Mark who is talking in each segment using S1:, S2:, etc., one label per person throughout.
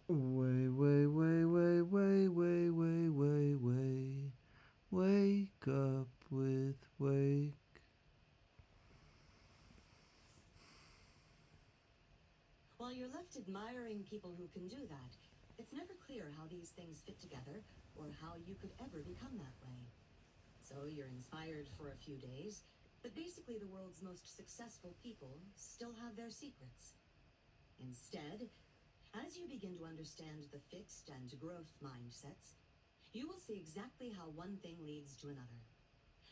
S1: Way, way, way, way, way, way, way, way, way. Wake up with wake.
S2: While you're left admiring people who can do that, it's never clear how these things fit together or how you could ever become that way. So you're inspired for a few days, but basically the world's most successful people still have their secrets. Instead, as you begin to understand the fixed and growth mindsets, you will see exactly how one thing leads to another.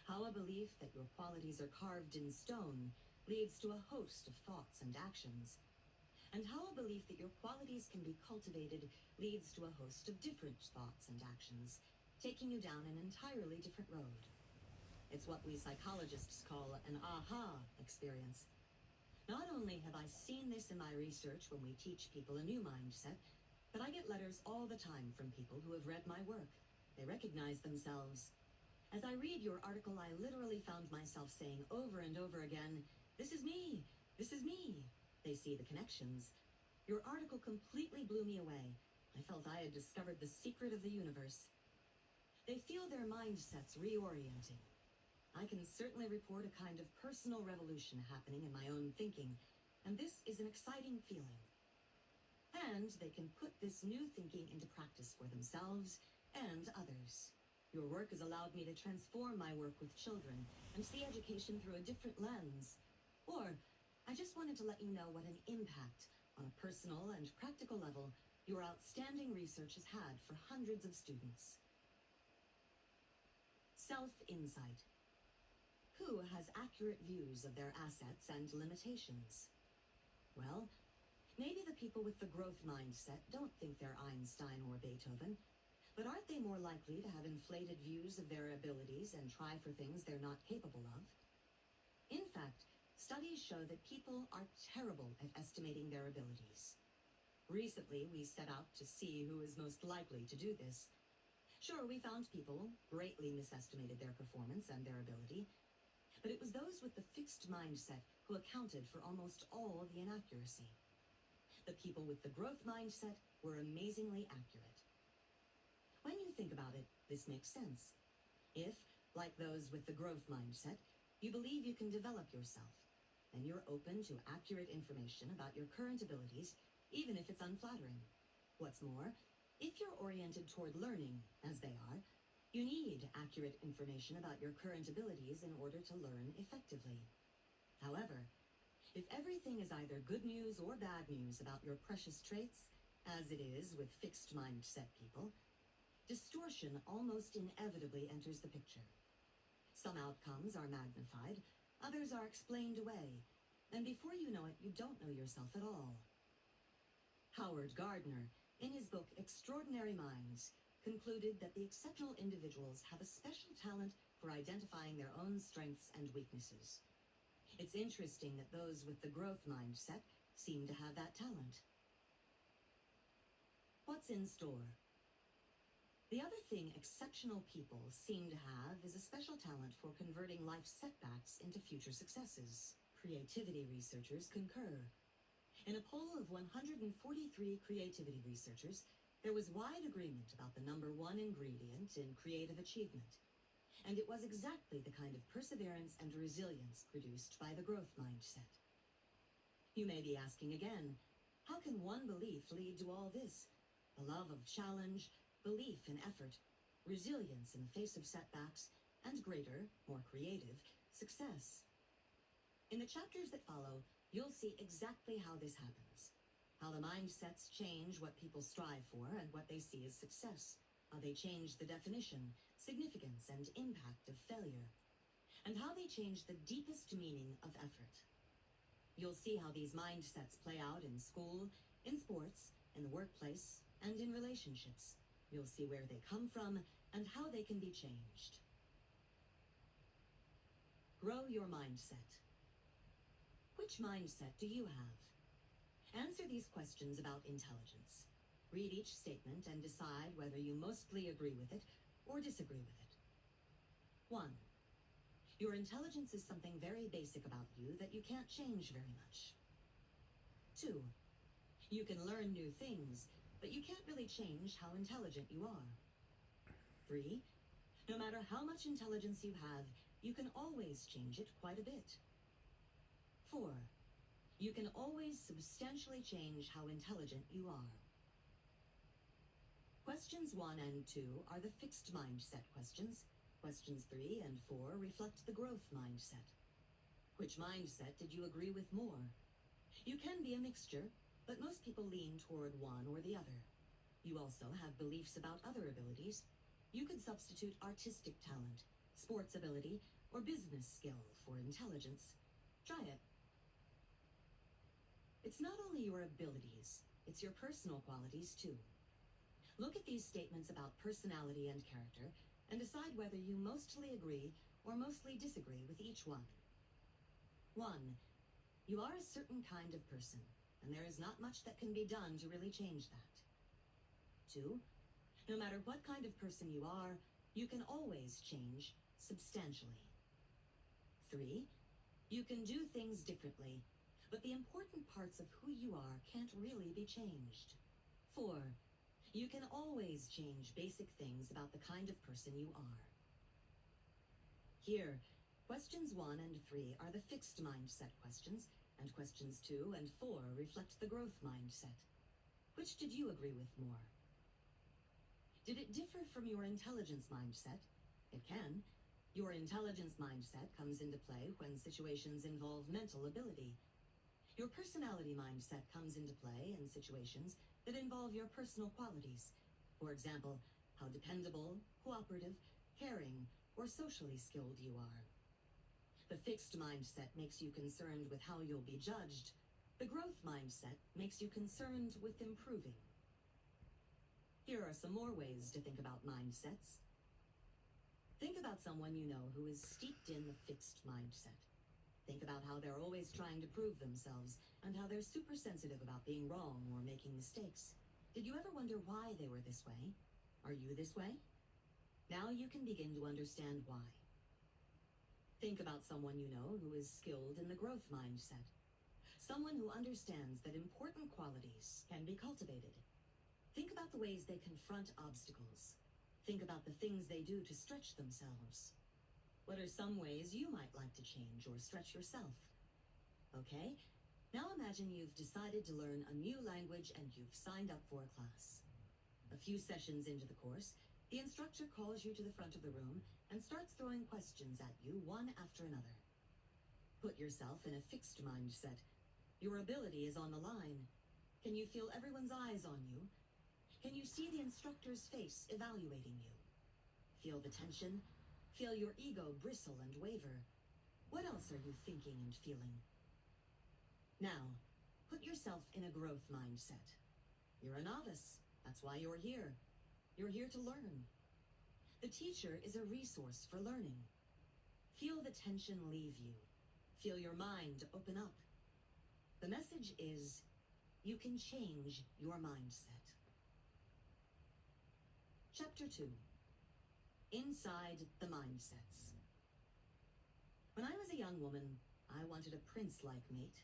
S2: How a belief that your qualities are carved in stone leads to a host of thoughts and actions, and how a belief that your qualities can be cultivated leads to a host of different thoughts and actions, taking you down an entirely different road. It's what we psychologists call an aha experience. Not only have I seen this in my research when we teach people a new mindset, but I get letters all the time from people who have read my work. They recognize themselves. As I read your article, I literally found myself saying over and over again, "This is me! This is me!" They see the connections. Your article completely blew me away. I felt I had discovered the secret of the universe. They feel their mindsets reorienting. I can certainly report a kind of personal revolution happening in my own thinking, and this is an exciting feeling. And they can put this new thinking into practice for themselves and others. Your work has allowed me to transform my work with children and see education through a different lens. Or, I just wanted to let you know what an impact, on a personal and practical level, your outstanding research has had for hundreds of students. Self-insight. Who has accurate views of their assets and limitations? Well, maybe the people with the growth mindset don't think they're Einstein or Beethoven, but aren't they more likely to have inflated views of their abilities and try for things they're not capable of? In fact, studies show that people are terrible at estimating their abilities. Recently, we set out to see who is most likely to do this. Sure, we found people greatly misestimated their performance and their ability, but it was those with the fixed mindset who accounted for almost all the inaccuracy. The people with the growth mindset were amazingly accurate. When you think about it, this makes sense. If, like those with the growth mindset, you believe you can develop yourself, then you're open to accurate information about your current abilities, even if it's unflattering. What's more, if you're oriented toward learning, as they are, you need accurate information about your current abilities in order to learn effectively. However, if everything is either good news or bad news about your precious traits, as it is with fixed mindset people, distortion almost inevitably enters the picture. Some outcomes are magnified, others are explained away, and before you know it, you don't know yourself at all. Howard Gardner, in his book Extraordinary Minds, concluded that the exceptional individuals have a special talent for identifying their own strengths and weaknesses. It's interesting that those with the growth mindset seem to have that talent. What's in store? The other thing exceptional people seem to have is a special talent for converting life setbacks into future successes. Creativity researchers concur. In a poll of 143 creativity researchers, there was wide agreement about the number one ingredient in creative achievement. And it was exactly the kind of perseverance and resilience produced by the growth mindset. You may be asking again, how can one belief lead to all this? A love of challenge, belief in effort, resilience in the face of setbacks, and greater, more creative, success. In the chapters that follow, you'll see exactly how this happens. How the mindsets change what people strive for and what they see as success. How they change the definition, significance, and impact of failure. And how they change the deepest meaning of effort. You'll see how these mindsets play out in school, in sports, in the workplace, and in relationships. You'll see where they come from and how they can be changed. Grow your mindset. Which mindset do you have? Answer these questions about intelligence. Read each statement and decide whether you mostly agree with it or disagree with it. 1. Your intelligence is something very basic about you that you can't change very much. 2. You can learn new things, but you can't really change how intelligent you are. 3. No matter how much intelligence you have, you can always change it quite a bit. 4. You can always substantially change how intelligent you are. Questions 1 and 2 are the fixed mindset questions. Questions 3 and 4 reflect the growth mindset. Which mindset did you agree with more? You can be a mixture, but most people lean toward one or the other. You also have beliefs about other abilities. You could substitute artistic talent, sports ability, or business skill for intelligence. Try it. It's not only your abilities, it's your personal qualities too. Look at these statements about personality and character and decide whether you mostly agree or mostly disagree with each one. 1. You are a certain kind of person, and there is not much that can be done to really change that. 2. No matter what kind of person you are, you can always change substantially. 3. You can do things differently, but the important parts of who you are can't really be changed. 4. You can always change basic things about the kind of person you are. Here, questions 1 and 3 are the fixed mindset questions, and questions 2 and 4 reflect the growth mindset. Which did you agree with more? Did it differ from your intelligence mindset? It can. Your intelligence mindset comes into play when situations involve mental ability. Your personality mindset comes into play in situations that involve your personal qualities. For example, how dependable, cooperative, caring, or socially skilled you are. The fixed mindset makes you concerned with how you'll be judged. The growth mindset makes you concerned with improving. Here are some more ways to think about mindsets. Think about someone you know who is steeped in the fixed mindset. Think about how they're always trying to prove themselves and how they're super sensitive about being wrong or making mistakes. Did you ever wonder why they were this way? Are you this way? Now you can begin to understand why. Think about someone you know who is skilled in the growth mindset. Someone who understands that important qualities can be cultivated. Think about the ways they confront obstacles. Think about the things they do to stretch themselves. What are some ways you might like to change or stretch yourself? Okay, now imagine you've decided to learn a new language and you've signed up for a class. A few sessions into the course, the instructor calls you to the front of the room and starts throwing questions at you one after another. Put yourself in a fixed mindset. Your ability is on the line. Can you feel everyone's eyes on you? Can you see the instructor's face evaluating you? Feel the tension? Feel your ego bristle and waver. What else are you thinking and feeling? Now, put yourself in a growth mindset. You're a novice. That's why you're here. You're here to learn. The teacher is a resource for learning. Feel the tension leave you. Feel your mind open up. The message is, you can change your mindset. Chapter 2. Inside the Mindsets. When I was a young woman, I wanted a prince-like mate.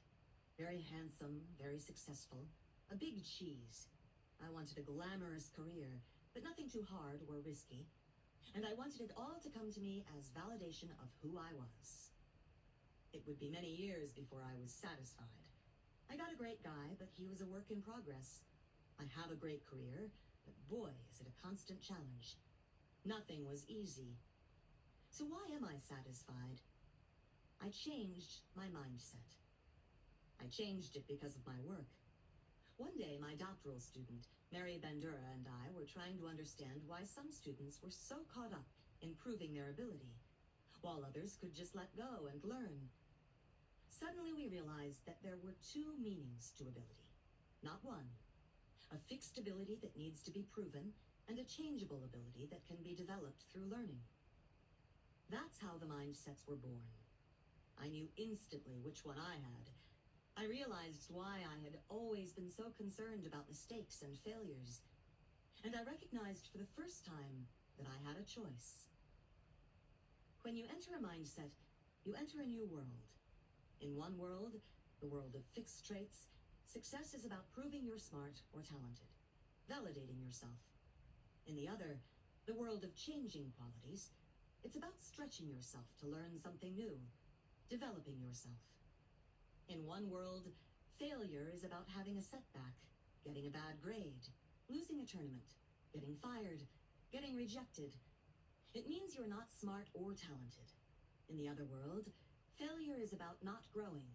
S2: Very handsome, very successful, a big cheese. I wanted a glamorous career, but nothing too hard or risky. And I wanted it all to come to me as validation of who I was. It would be many years before I was satisfied. I got a great guy, but he was a work in progress. I have a great career, but boy, is it a constant challenge. Nothing was easy. So why am I satisfied? I changed my mindset. I changed it because of my work. One day, my doctoral student, Mary Bandura, and I were trying to understand why some students were so caught up in proving their ability, while others could just let go and learn. Suddenly, we realized that there were two meanings to ability, not one. A fixed ability that needs to be proven, and a changeable ability that can be developed through learning. That's how the mindsets were born. I knew instantly which one I had. I realized why I had always been so concerned about mistakes and failures. And I recognized for the first time that I had a choice. When you enter a mindset, you enter a new world. In one world, the world of fixed traits, success is about proving you're smart or talented. validating yourself. In the other, the world of changing qualities, it's about stretching yourself to learn something new, developing yourself. In one world, failure is about having a setback, getting a bad grade, losing a tournament, getting fired, getting rejected. It means you're not smart or talented. In the other world, failure is about not growing,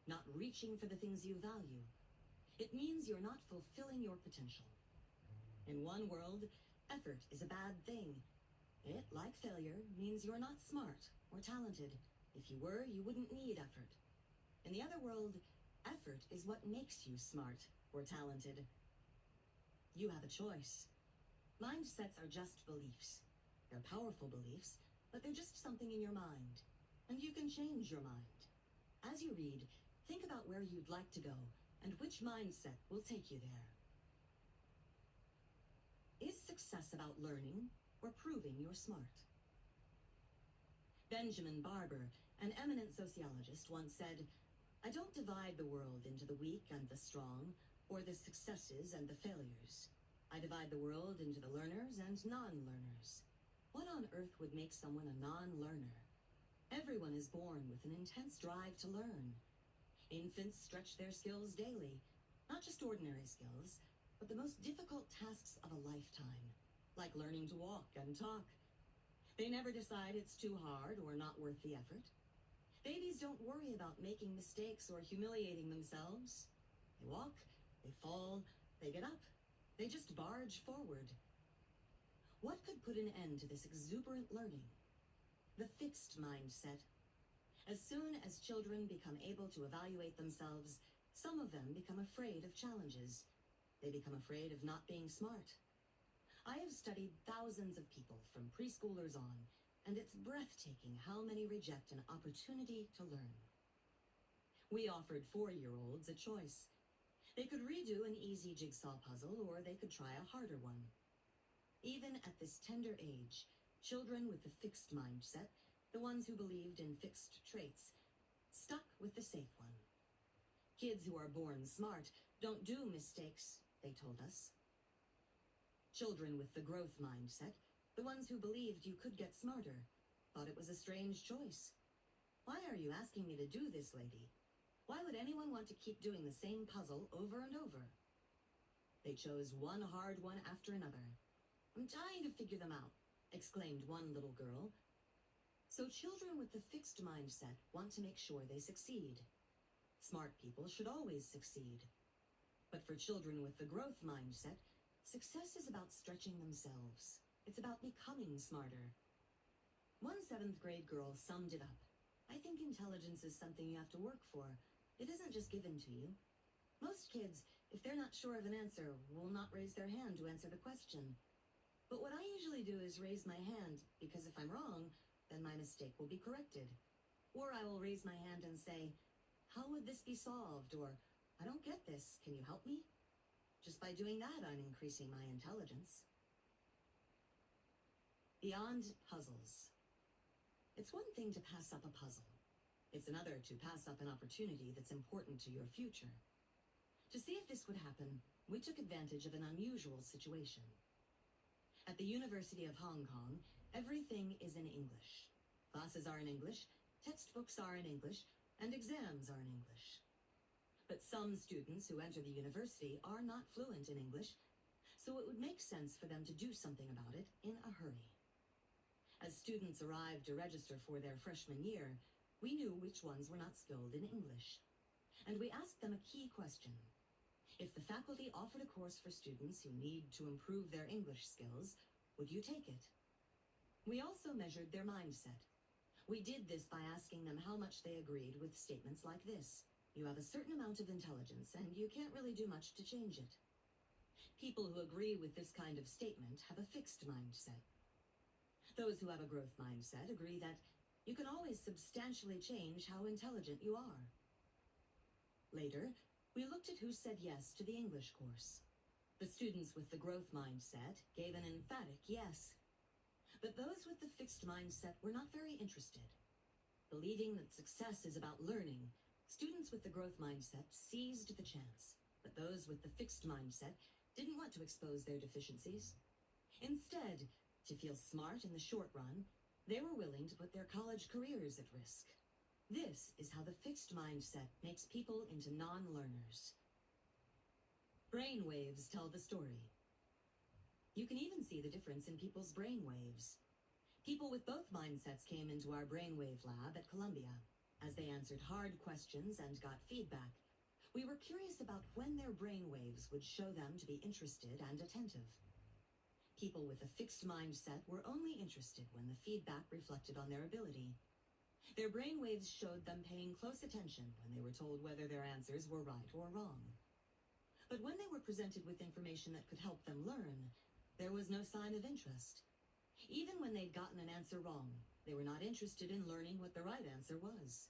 S2: not reaching for the things you value. It means you're not fulfilling your potential. In one world, effort is a bad thing. It, like failure, means you're not smart or talented. If you were, you wouldn't need effort. In the other world, effort is what makes you smart or talented. You have a choice. Mindsets are just beliefs. They're powerful beliefs, but they're just something in your mind. And you can change your mind. As you read, think about where you'd like to go and which mindset will take you there. Is success about learning or proving you're smart? Benjamin Barber, an eminent sociologist, once said, "I don't divide the world into the weak and the strong, or the successes and the failures. I divide the world into the learners and non-learners. What on earth would make someone a non-learner? Everyone is born with an intense drive to learn. Infants stretch their skills daily, not just ordinary skills, but the most difficult tasks of a lifetime, like learning to walk and talk. They never decide it's too hard or not worth the effort. Babies don't worry about making mistakes or humiliating themselves. They walk, they fall, they get up. They just barge forward. What could put an end to this exuberant learning? The fixed mindset. As soon as children become able to evaluate themselves, some of them become afraid of challenges. They become afraid of not being smart. I have studied thousands of people from preschoolers on, and it's breathtaking how many reject an opportunity to learn. We offered 4-year-olds a choice. They could redo an easy jigsaw puzzle, or they could try a harder one. Even at this tender age, children with the fixed mindset, the ones who believed in fixed traits, stuck with the safe one. Kids who are born smart don't do mistakes, they told us. Children with the growth mindset, the ones who believed you could get smarter, thought it was a strange choice. Why are you asking me to do this, lady? Why would anyone want to keep doing the same puzzle over and over? They chose one hard one after another. I'm dying to figure them out, exclaimed one little girl. So children with the fixed mindset want to make sure they succeed. Smart people should always succeed. But for children with the growth mindset, success is about stretching themselves. It's about becoming smarter. One 7th grade girl summed it up. I think intelligence is something you have to work for. It isn't just given to you. Most kids, if they're not sure of an answer, will not raise their hand to answer the question. But what I usually do is raise my hand, because if I'm wrong, then my mistake will be corrected. Or I will raise my hand and say, how would this be solved? Or, I don't get this, can you help me? Just by doing that, I'm increasing my intelligence. Beyond puzzles. It's one thing to pass up a puzzle. It's another to pass up an opportunity that's important to your future. To see if this would happen, we took advantage of an unusual situation. At the University of Hong Kong, everything is in English. Classes are in English, textbooks are in English, and exams are in English. But some students who enter the university are not fluent in English, so it would make sense for them to do something about it in a hurry. As students arrived to register for their freshman year, we knew which ones were not skilled in English. And we asked them a key question. If the faculty offered a course for students who need to improve their English skills, would you take it? We also measured their mindset. We did this by asking them how much they agreed with statements like this. You have a certain amount of intelligence, and you can't really do much to change it. People who agree with this kind of statement have a fixed mindset. Those who have a growth mindset agree that you can always substantially change how intelligent you are. Later, we looked at who said yes to the English course. The students with the growth mindset gave an emphatic yes. But those with the fixed mindset were not very interested. Believing that success is about learning, students with the growth mindset seized the chance. But those with the fixed mindset didn't want to expose their deficiencies. Instead, to feel smart in the short run, they were willing to put their college careers at risk. This is how the fixed mindset makes people into non-learners. Brain waves tell the story. You can even see the difference in people's brain waves. People with both mindsets came into our brainwave lab at Columbia. As they answered hard questions and got feedback, we were curious about when their brain waves would show them to be interested and attentive. People with a fixed mindset were only interested when the feedback reflected on their ability. Their brain waves showed them paying close attention when they were told whether their answers were right or wrong. But when they were presented with information that could help them learn, there was no sign of interest. Even when they'd gotten an answer wrong, they were not interested in learning what the right answer was.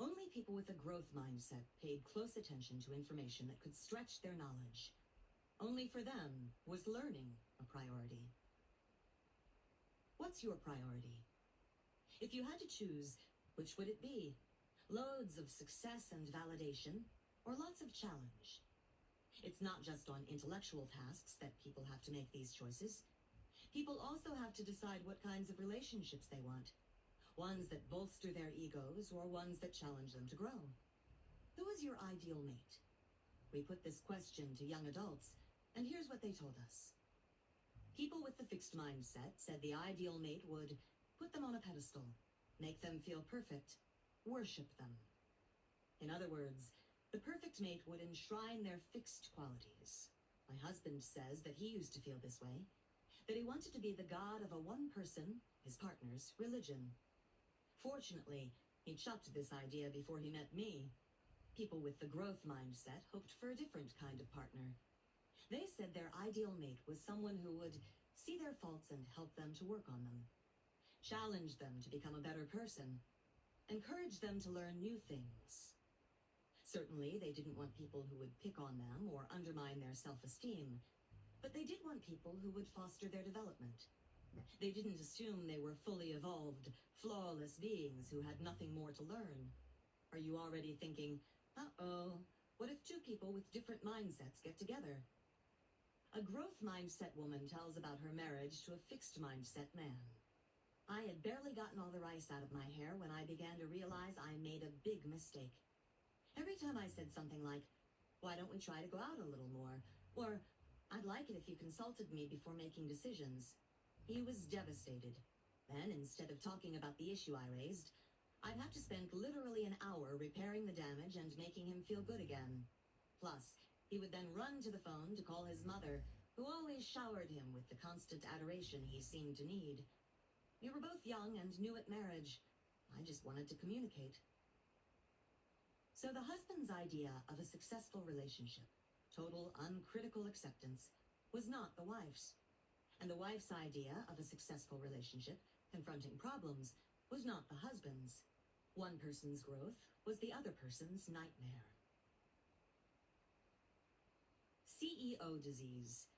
S2: Only people with a growth mindset paid close attention to information that could stretch their knowledge. Only for them was learning a priority. What's your priority? If you had to choose, which would it be? Loads of success and validation, or lots of challenge? It's not just on intellectual tasks that people have to make these choices. People also have to decide what kinds of relationships they want. Ones that bolster their egos or ones that challenge them to grow. Who is your ideal mate? We put this question to young adults, and here's what they told us. People with the fixed mindset said the ideal mate would put them on a pedestal, make them feel perfect, worship them. In other words, the perfect mate would enshrine their fixed qualities. My husband says that he used to feel this way, that he wanted to be the god of a one person, his partner's, religion. Fortunately, he chucked this idea before he met me. People with the growth mindset hoped for a different kind of partner. They said their ideal mate was someone who would see their faults and help them to work on them, challenge them to become a better person, encourage them to learn new things. Certainly, they didn't want people who would pick on them or undermine their self-esteem, but they did want people who would foster their development. They didn't assume they were fully evolved, flawless beings who had nothing more to learn. Are you already thinking, uh-oh, what if two people with different mindsets get together? A growth mindset woman tells about her marriage to a fixed mindset man. I had barely gotten all the rice out of my hair when I began to realize I made a big mistake. Every time I said something like, why don't we try to go out a little more? Or, I'd like it if you consulted me before making decisions. He was devastated. Then, instead of talking about the issue I raised, I'd have to spend literally an hour repairing the damage and making him feel good again. Plus, he would then run to the phone to call his mother, who always showered him with the constant adoration he seemed to need. We were both young and new at marriage. I just wanted to communicate. So the husband's idea of a successful relationship, total uncritical acceptance, was not the wife's. And the wife's idea of a successful relationship, confronting problems, was not the husband's. One person's growth was the other person's nightmare. CEO disease.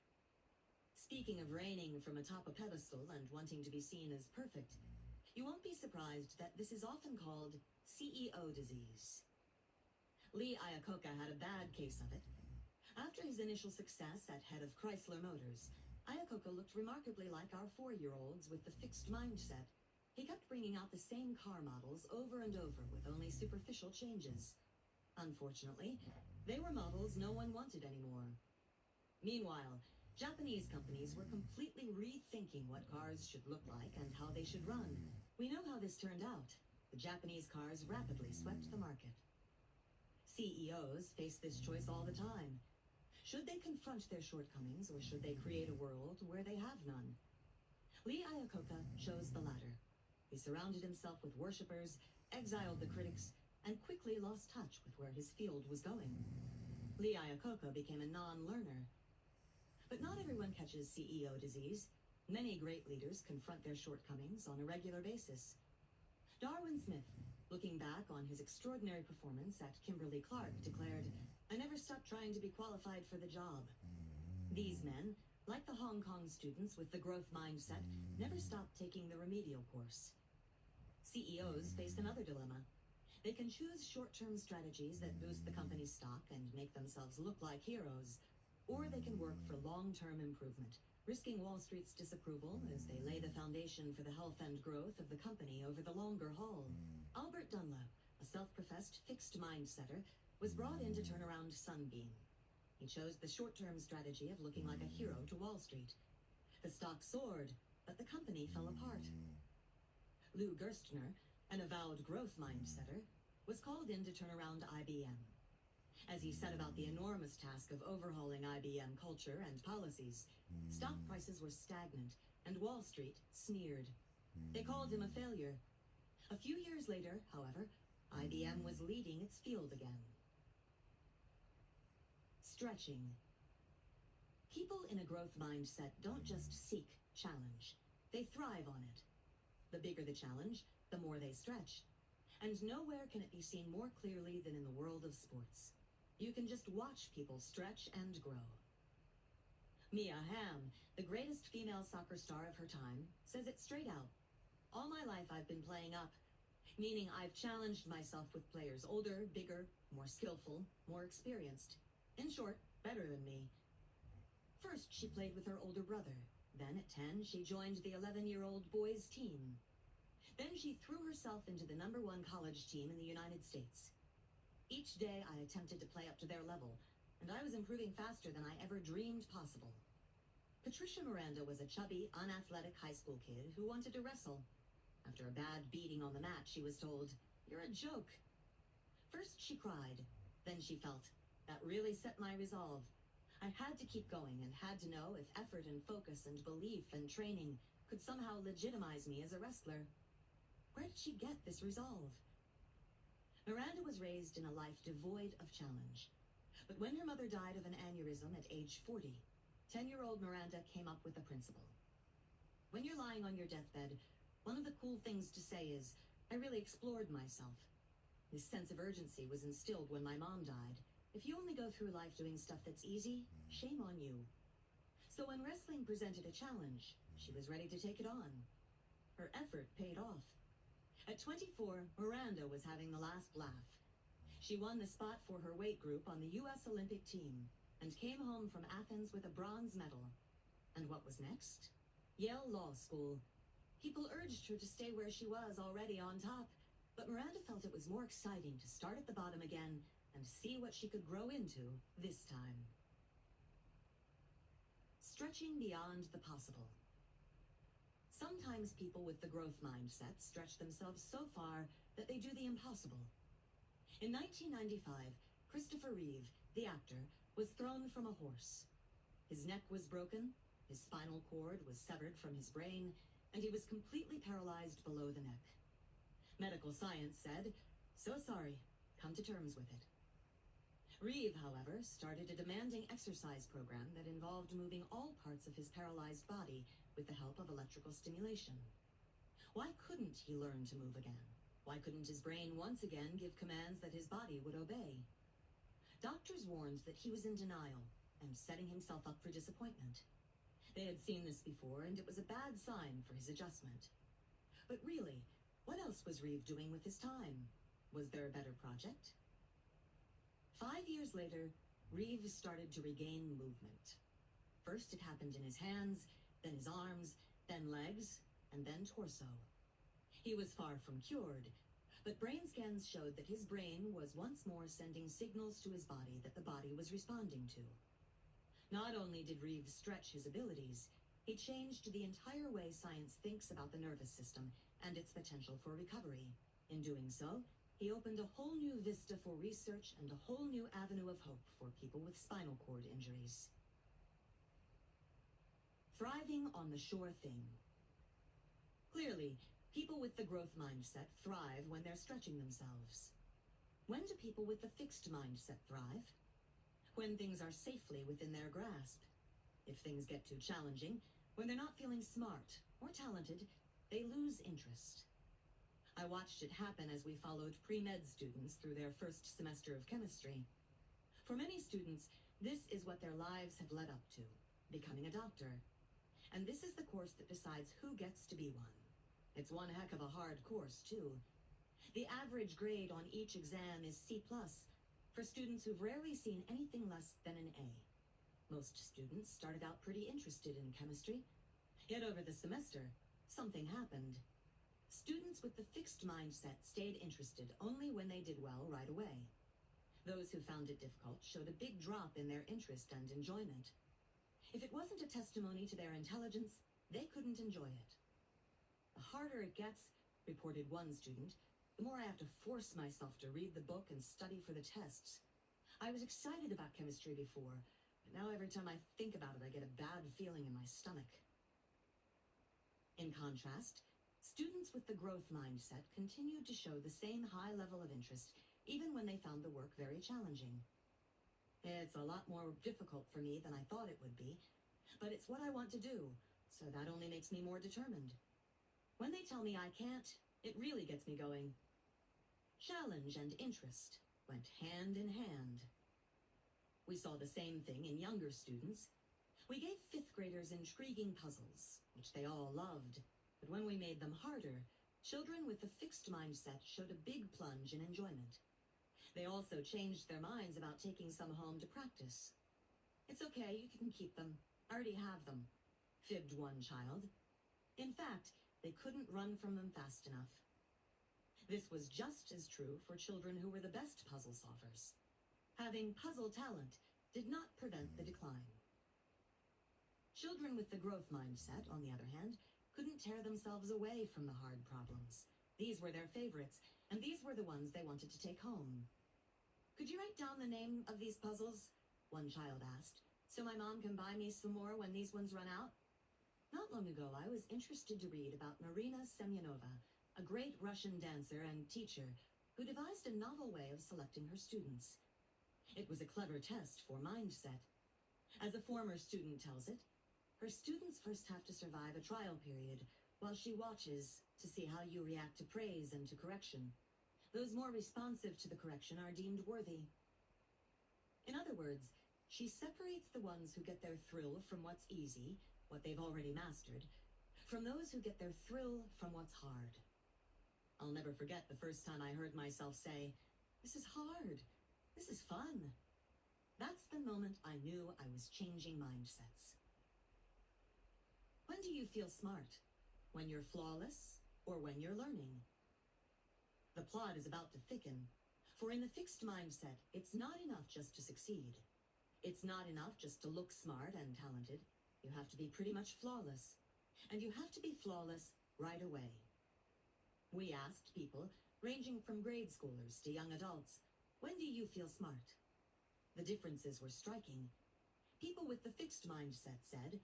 S2: Speaking of reigning from atop a pedestal and wanting to be seen as perfect, you won't be surprised that this is often called CEO disease. Lee Iacocca had a bad case of it. After his initial success at head of Chrysler Motors, Iacocca looked remarkably like our 4-year-olds with the fixed mindset. He kept bringing out the same car models over and over with only superficial changes. Unfortunately, they were models no one wanted anymore. Meanwhile, Japanese companies were completely rethinking what cars should look like and how they should run. We know how this turned out. The Japanese cars rapidly swept the market. CEOs face this choice all the time. Should they confront their shortcomings, or should they create a world where they have none? Lee Iacocca chose the latter. He surrounded himself with worshippers, exiled the critics, and quickly lost touch with where his field was going. Lee Iacocca became a non-learner. But not everyone catches CEO disease. Many great leaders confront their shortcomings on a regular basis. Darwin Smith, looking back on his extraordinary performance at Kimberly-Clark, declared, I never stopped trying to be qualified for the job. These men, like the Hong Kong students with the growth mindset, never stopped taking the remedial course. CEOs face another dilemma. They can choose short-term strategies that boost the company's stock and make themselves look like heroes, Or they can work for long-term improvement, risking Wall Street's disapproval as they lay the foundation for the health and growth of the company over the longer haul. Albert Dunlap, a self-professed fixed mindsetter, was brought in to turn around Sunbeam. He chose the short-term strategy of looking like a hero to Wall Street. The stock soared, but the company fell apart. Lou Gerstner, an avowed growth mindsetter, was called in to turn around IBM. As he set about the enormous task of overhauling IBM culture and policies, stock prices were stagnant and Wall Street sneered. They called him a failure. A few years later, however, IBM was leading its field again. Stretching. People in a growth mindset don't just seek challenge, they thrive on it. The bigger the challenge, the more they stretch. And nowhere can it be seen more clearly than in the world of sports. You can just watch people stretch and grow. Mia Hamm, the greatest female soccer star of her time, says it straight out. All my life I've been playing up, meaning I've challenged myself with players older, bigger, more skillful, more experienced. In short, better than me. First, she played with her older brother. Then at 10, she joined the 11-year-old boys' team. Then she threw herself into the #1 college team in the United States. Each day I attempted to play up to their level, and I was improving faster than I ever dreamed possible. Patricia Miranda was a chubby, unathletic high school kid who wanted to wrestle. After a bad beating on the mat, she was told, "You're a joke." First she cried, then she felt, "That really set my resolve." I had to keep going and had to know if effort and focus and belief and training could somehow legitimize me as a wrestler. Where did she get this resolve? Miranda was raised in a life devoid of challenge. But when her mother died of an aneurysm at age 40, 10-year-old Miranda came up with a principle. When you're lying on your deathbed, one of the cool things to say is, "I really explored myself." This sense of urgency was instilled when my mom died. If you only go through life doing stuff that's easy, shame on you. So when wrestling presented a challenge, she was ready to take it on. Her effort paid off. At 24, Miranda was having the last laugh. She won the spot for her weight group on the U.S. Olympic team and came home from Athens with a bronze medal. And what was next? Yale Law School. People urged her to stay where she was already on top, but Miranda felt it was more exciting to start at the bottom again and see what she could grow into this time. Stretching beyond the possible. Sometimes people with the growth mindset stretch themselves so far that they do the impossible. In 1995, Christopher Reeve, the actor, was thrown from a horse. His neck was broken, his spinal cord was severed from his brain, and he was completely paralyzed below the neck. Medical science said, "So sorry, come to terms with it." Reeve, however, started a demanding exercise program that involved moving all parts of his paralyzed body with the help of electrical stimulation. Why couldn't he learn to move again? Why couldn't his brain once again give commands that his body would obey? Doctors warned that he was in denial and setting himself up for disappointment. They had seen this before, and it was a bad sign for his adjustment. But really, what else was Reeve doing with his time? Was there a better project? 5 years later, Reeve started to regain movement. First it happened in his hands, then his arms, then legs, and then torso. He was far from cured, but brain scans showed that his brain was once more sending signals to his body that the body was responding to. Not only did Reeve stretch his abilities, he changed the entire way science thinks about the nervous system and its potential for recovery. In doing so, he opened a whole new vista for research and a whole new avenue of hope for people with spinal cord injuries. Thriving on the sure thing. Clearly, people with the growth mindset thrive when they're stretching themselves. When do people with the fixed mindset thrive? When things are safely within their grasp. If things get too challenging, when they're not feeling smart or talented, they lose interest. I watched it happen as we followed pre-med students through their first semester of chemistry. For many students, this is what their lives have led up to, becoming a doctor. And this is the course that decides who gets to be one. It's one heck of a hard course, too. The average grade on each exam is C+, for students who've rarely seen anything less than an A. Most students started out pretty interested in chemistry, yet over the semester, something happened. Students with the fixed mindset stayed interested only when they did well right away. Those who found it difficult showed a big drop in their interest and enjoyment. If it wasn't a testimony to their intelligence, they couldn't enjoy it. The harder it gets, reported one student, the more I have to force myself to read the book and study for the tests. I was excited about chemistry before, but now every time I think about it, I get a bad feeling in my stomach. In contrast, students with the growth mindset continued to show the same high level of interest even when they found the work very challenging. It's a lot more difficult for me than I thought it would be, but it's what I want to do, so that only makes me more determined. When they tell me I can't, it really gets me going. Challenge and interest went hand in hand. We saw the same thing in younger students. We gave fifth graders intriguing puzzles, which they all loved, but when we made them harder, children with the fixed mindset showed a big plunge in enjoyment. They also changed their minds about taking some home to practice. "It's okay, you can keep them. I already have them," fibbed one child. In fact, they couldn't run from them fast enough. This was just as true for children who were the best puzzle solvers. Having puzzle talent did not prevent the decline. Children with the growth mindset, on the other hand, couldn't tear themselves away from the hard problems. These were their favorites, and these were the ones they wanted to take home. "Could you write down the name of these puzzles?" one child asked, "so my mom can buy me some more when these ones run out?" Not long ago, I was interested to read about Marina Semyonova, a great Russian dancer and teacher who devised a novel way of selecting her students. It was a clever test for mindset. As a former student tells it, her students first have to survive a trial period while she watches to see how you react to praise and to correction. Those more responsive to the correction are deemed worthy. In other words, she separates the ones who get their thrill from what's easy, what they've already mastered, from those who get their thrill from what's hard. I'll never forget the first time I heard myself say, "This is hard. This is fun." That's the moment I knew I was changing mindsets. When do you feel smart? When you're flawless or when you're learning? The plot is about to thicken, for in the fixed mindset, it's not enough just to succeed. It's not enough just to look smart and talented. You have to be pretty much flawless, and you have to be flawless right away. We asked people, ranging from grade schoolers to young adults, "When do you feel smart?" The differences were striking. People with the fixed mindset said,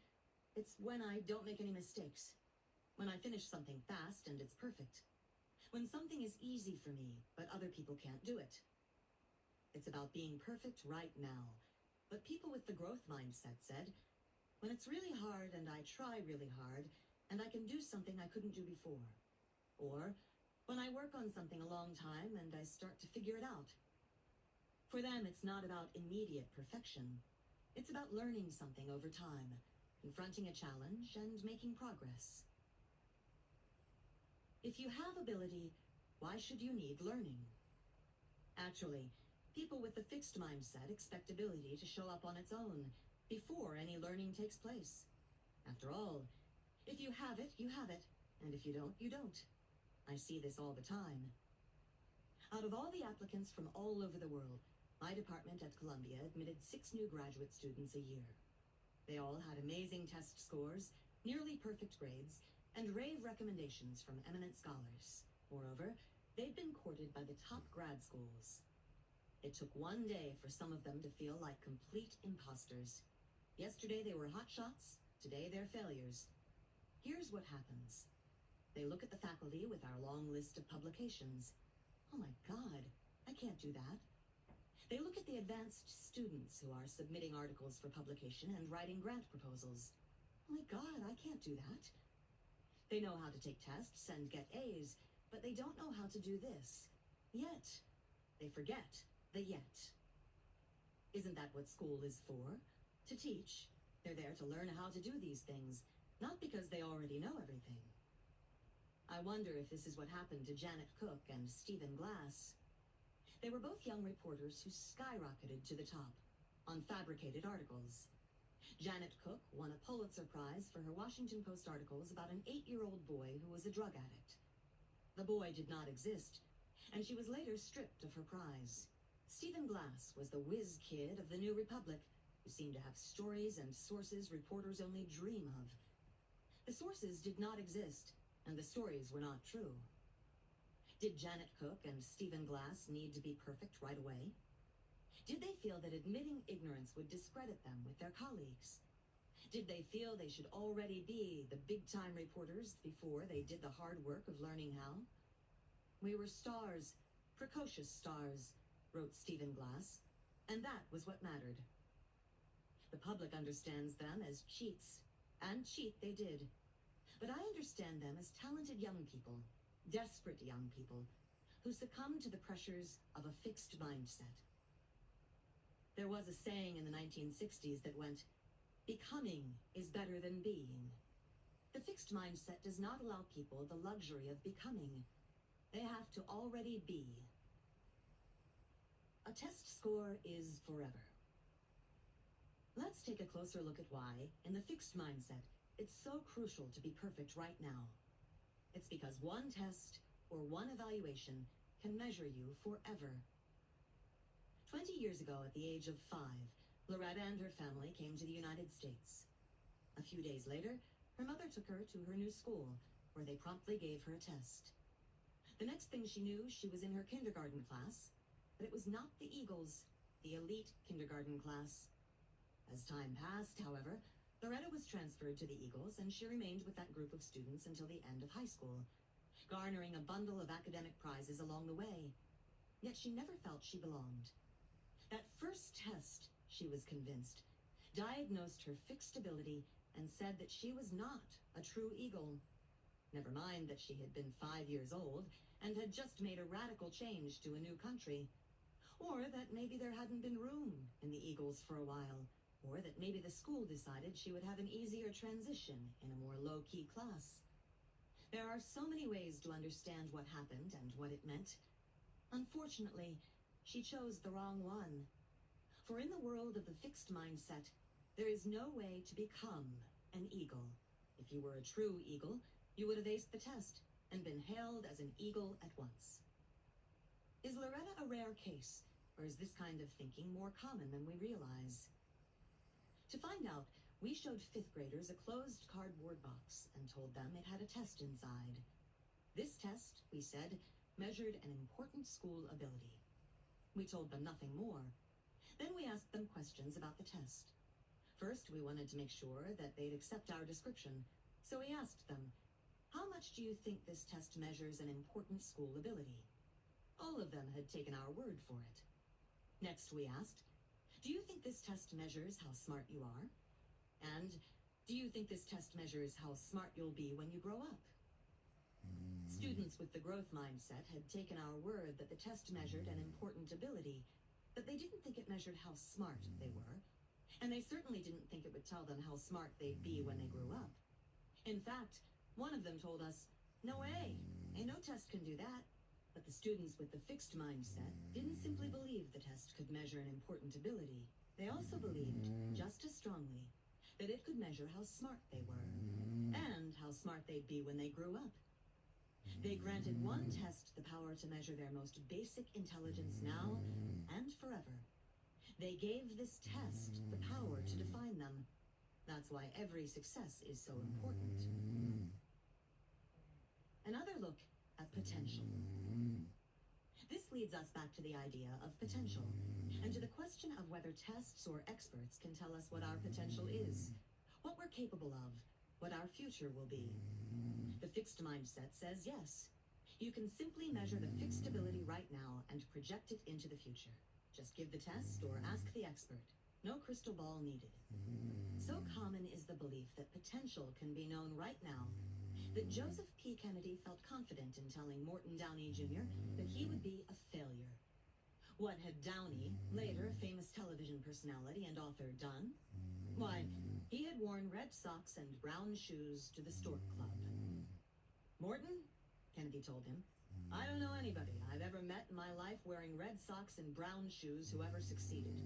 S2: "It's when I don't make any mistakes. When I finish something fast and it's perfect. When something is easy for me, but other people can't do it. It's about being perfect right now." But people with the growth mindset said, "When it's really hard and I try really hard, and I can do something I couldn't do before. Or when I work on something a long time and I start to figure it out." For them, it's not about immediate perfection. It's about learning something over time, confronting a challenge, and making progress. If you have ability, why should you need learning? Actually, people with the fixed mindset expect ability to show up on its own before any learning takes place. After all, if you have it, you have it, and if you don't, you don't. I see this all the time. Out of all the applicants from all over the world, my department at Columbia admitted 6 new graduate students a year. They all had amazing test scores, nearly perfect grades, and rave recommendations from eminent scholars. Moreover, they'd been courted by the top grad schools. It took one day for some of them to feel like complete imposters. Yesterday they were hotshots, today they're failures. Here's what happens. They look at the faculty with our long list of publications. "Oh my God, I can't do that." They look at the advanced students who are submitting articles for publication and writing grant proposals. "Oh my God, I can't do that." They know how to take tests and get A's, but they don't know how to do this. Yet. They forget the yet. Isn't that what school is for? To teach. They're there to learn how to do these things, not because they already know everything. I wonder if this is what happened to Janet Cook and Stephen Glass. They were both young reporters who skyrocketed to the top on fabricated articles. Janet Cook won a Pulitzer Prize for her Washington Post articles about an 8-year-old boy who was a drug addict. The boy did not exist, and she was later stripped of her prize. Stephen Glass was the whiz kid of the New Republic, who seemed to have stories and sources reporters only dream of. The sources did not exist, and the stories were not true. Did Janet Cook and Stephen Glass need to be perfect right away? Did they feel that admitting ignorance would discredit them with their colleagues? Did they feel they should already be the big-time reporters before they did the hard work of learning how? We were stars, precocious stars, wrote Stephen Glass, and that was what mattered. The public understands them as cheats, and cheat they did. But I understand them as talented young people, desperate young people, who succumb to the pressures of a fixed mindset. There was a saying in the 1960s that went, "Becoming is better than being." The fixed mindset does not allow people the luxury of becoming. They have to already be. A test score is forever. Let's take a closer look at why, in the fixed mindset, it's so crucial to be perfect right now. It's because one test or one evaluation can measure you forever. 20 years ago, at the age of 5, Loretta and her family came to the United States. A few days later, her mother took her to her new school, where they promptly gave her a test. The next thing she knew, she was in her kindergarten class, but it was not the Eagles, the elite kindergarten class. As time passed, however, Loretta was transferred to the Eagles, and she remained with that group of students until the end of high school, garnering a bundle of academic prizes along the way. Yet she never felt she belonged. That first test, she was convinced, diagnosed her fixed ability and said that she was not a true Eagle. Never mind that she had been 5 years old and had just made a radical change to a new country. Or that maybe there hadn't been room in the Eagles for a while. Or that maybe the school decided she would have an easier transition in a more low-key class. There are so many ways to understand what happened and what it meant. Unfortunately, she chose the wrong one. For in the world of the fixed mindset, there is no way to become an Eagle. If you were a true Eagle, you would have aced the test and been hailed as an Eagle at once. Is Loretta a rare case, or is this kind of thinking more common than we realize? To find out, we showed 5th graders a closed cardboard box and told them it had a test inside. This test, we said, measured an important school ability. We told them nothing more. Then we asked them questions about the test. First, we wanted to make sure that they'd accept our description, so we asked them, "How much do you think this test measures an important school ability?" All of them had taken our word for it. Next, we asked, "Do you think this test measures how smart you are? And do you think this test measures how smart you'll be when you grow up?" Students with the growth mindset had taken our word that the test measured an important ability, but they didn't think it measured how smart they were, and they certainly didn't think it would tell them how smart they'd be when they grew up. In fact, one of them told us, "No way, ain't no test can do that." But the students with the fixed mindset didn't simply believe the test could measure an important ability. They also believed, just as strongly, that it could measure how smart they were, and how smart they'd be when they grew up. They granted one test the power to measure their most basic intelligence now and forever. They gave this test the power to define them. That's why every success is so important. Another look at potential. This leads us back to the idea of potential, and to the question of whether tests or experts can tell us what our potential is, what we're capable of, what our future will be. The fixed mindset says yes. You can simply measure the fixed ability right now and project it into the future. Just give the test or ask the expert. No crystal ball needed. So common is the belief that potential can be known right now that Joseph P. Kennedy felt confident in telling Morton Downey Jr. that he would be a failure. What had Downey, later a famous television personality and author, done? Why, he had worn red socks and brown shoes to the Stork Club. "Morton," Kennedy told him, "I don't know anybody I've ever met in my life wearing red socks and brown shoes who ever succeeded.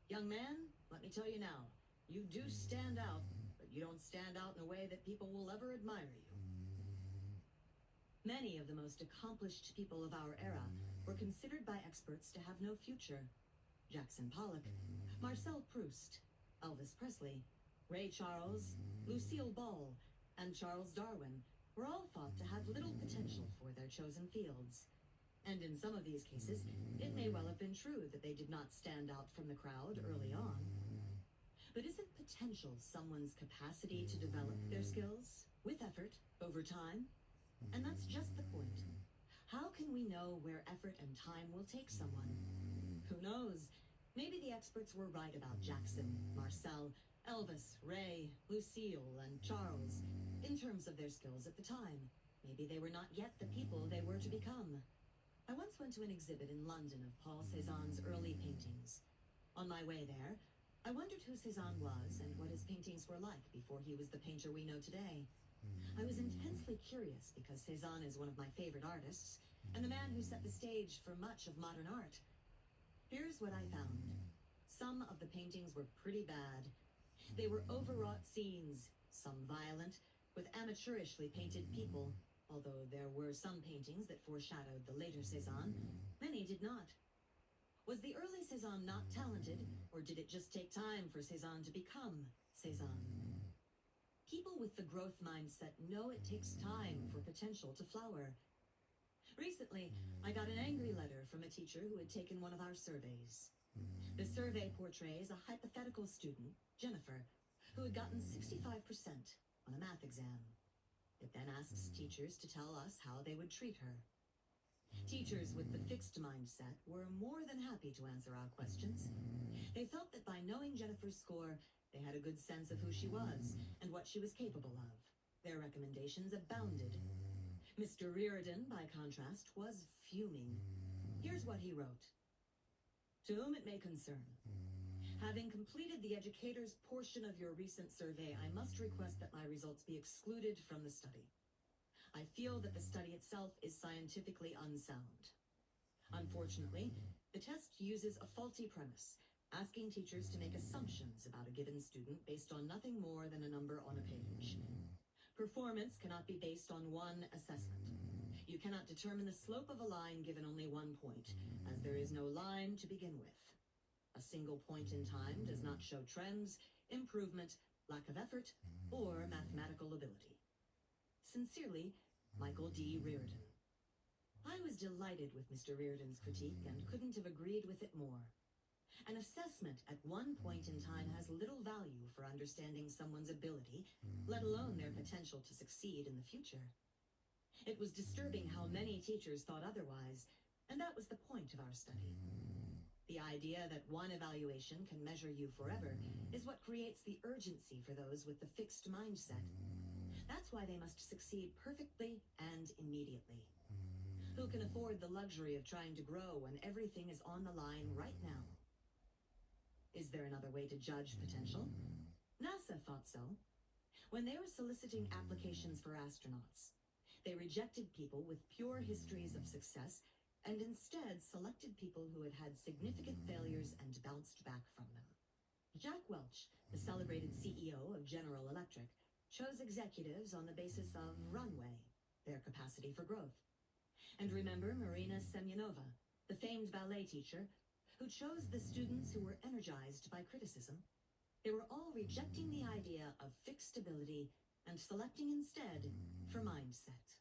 S2: Young man, let me tell you now, You do stand out, but you don't stand out in a way that people will ever admire you. Many of the most accomplished people of our era were considered by experts to have no future. Jackson Pollock, Marcel Proust, Elvis Presley, Ray Charles, Lucille Ball, and Charles Darwin were all thought to have little potential for their chosen fields. And in some of these cases, it may well have been true that they did not stand out from the crowd early on. But isn't potential someone's capacity to develop their skills with effort over time? And that's just the point. How can we know where effort and time will take someone? Who knows? Maybe the experts were right about Jackson, Marcel, Elvis, Ray, Lucille, and Charles in terms of their skills at the time. Maybe they were not yet the people they were to become. I once went to an exhibit in London of Paul Cézanne's early paintings. On my way there, I wondered who Cézanne was and what his paintings were like before he was the painter we know today. I was intensely curious because Cézanne is one of my favorite artists and the man who set the stage for much of modern art. Here's what I found. Some of the paintings were pretty bad. They were overwrought scenes, some violent, with amateurishly painted people. Although there were some paintings that foreshadowed the later Cézanne, many did not. Was the early Cézanne not talented, or did it just take time for Cézanne to become Cézanne? People with the growth mindset know it takes time for potential to flower. Recently, I got an angry letter from a teacher who had taken one of our surveys. The survey portrays a hypothetical student, Jennifer, who had gotten 65% on a math exam. It then asks teachers to tell us how they would treat her. Teachers with the fixed mindset were more than happy to answer our questions. They felt that by knowing Jennifer's score, they had a good sense of who she was and what she was capable of. Their recommendations abounded. Mr. Reardon, by contrast, was fuming. Here's what he wrote. To whom it may concern. Having completed the educator's portion of your recent survey, I must request that my results be excluded from the study. I feel that the study itself is scientifically unsound. Unfortunately, the test uses a faulty premise, asking teachers to make assumptions about a given student based on nothing more than a number on a page. Performance cannot be based on one assessment. You cannot determine the slope of a line given only one point, as there is no line to begin with. A single point in time does not show trends, improvement, lack of effort, or mathematical ability. Sincerely, Michael D. Reardon. I was delighted with Mr. Reardon's critique and couldn't have agreed with it more. An assessment at one point in time has little value for understanding someone's ability, let alone their potential to succeed in the future. It was disturbing how many teachers thought otherwise, and that was the point of our study. The idea that one evaluation can measure you forever is what creates the urgency for those with the fixed mindset. That's why they must succeed perfectly and immediately. Who can afford the luxury of trying to grow when everything is on the line right now? Is there another way to judge potential? NASA thought so. When they were soliciting applications for astronauts, they rejected people with pure histories of success and instead selected people who had had significant failures and bounced back from them. Jack Welch, the celebrated CEO of General Electric, chose executives on the basis of runway, their capacity for growth. And remember Marina Semyonova, the famed ballet teacher, who chose the students who were energized by criticism? They were all rejecting the idea of fixed ability and selecting instead for mindset.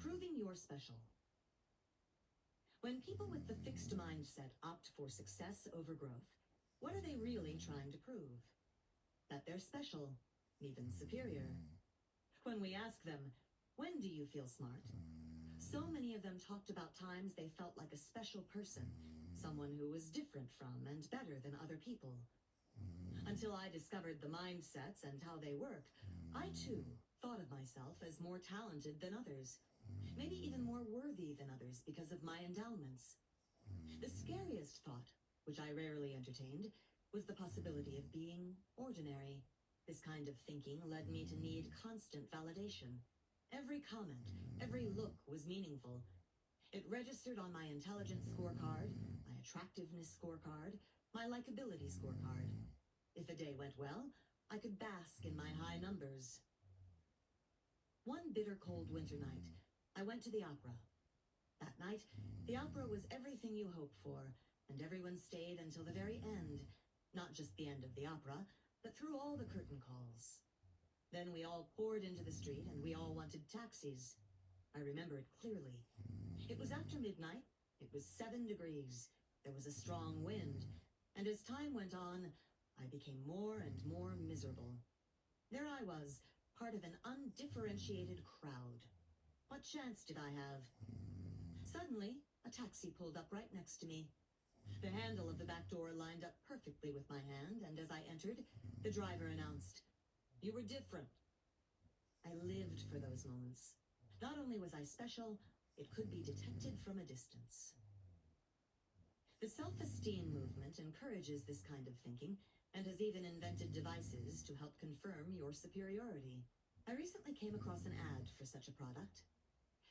S2: Proving you're special. When people with the fixed mindset opt for success over growth, what are they really trying to prove? That they're special, even superior. When we ask them, when do you feel smart? So many of them talked about times they felt like a special person, someone who was different from and better than other people. Until I discovered the mindsets and how they work, I too thought of myself as more talented than others, maybe even more worthy than others because of my endowments. The scariest thought, which I rarely entertained, was the possibility of being ordinary. This kind of thinking led me to need constant validation. Every comment, every look was meaningful. It registered on my intelligence scorecard, my attractiveness scorecard, my likability scorecard. If a day went well, I could bask in my high numbers. One bitter cold winter night, I went to the opera. That night, the opera was everything you hope for, and everyone stayed until the very end. Not just the end of the opera, but through all the curtain calls. Then we all poured into the street, and we all wanted taxis. I remember it clearly. It was after midnight. It was 7 degrees. There was a strong wind, and as time went on, I became more and more miserable. There I was, part of an undifferentiated crowd. What chance did I have? Suddenly, a taxi pulled up right next to me. The handle of the back door lined up perfectly with my hand, and as I entered, the driver announced, "You were different." I lived for those moments. Not only was I special, it could be detected from a distance. The self-esteem movement encourages this kind of thinking and has even invented devices to help confirm your superiority. I recently came across an ad for such a product.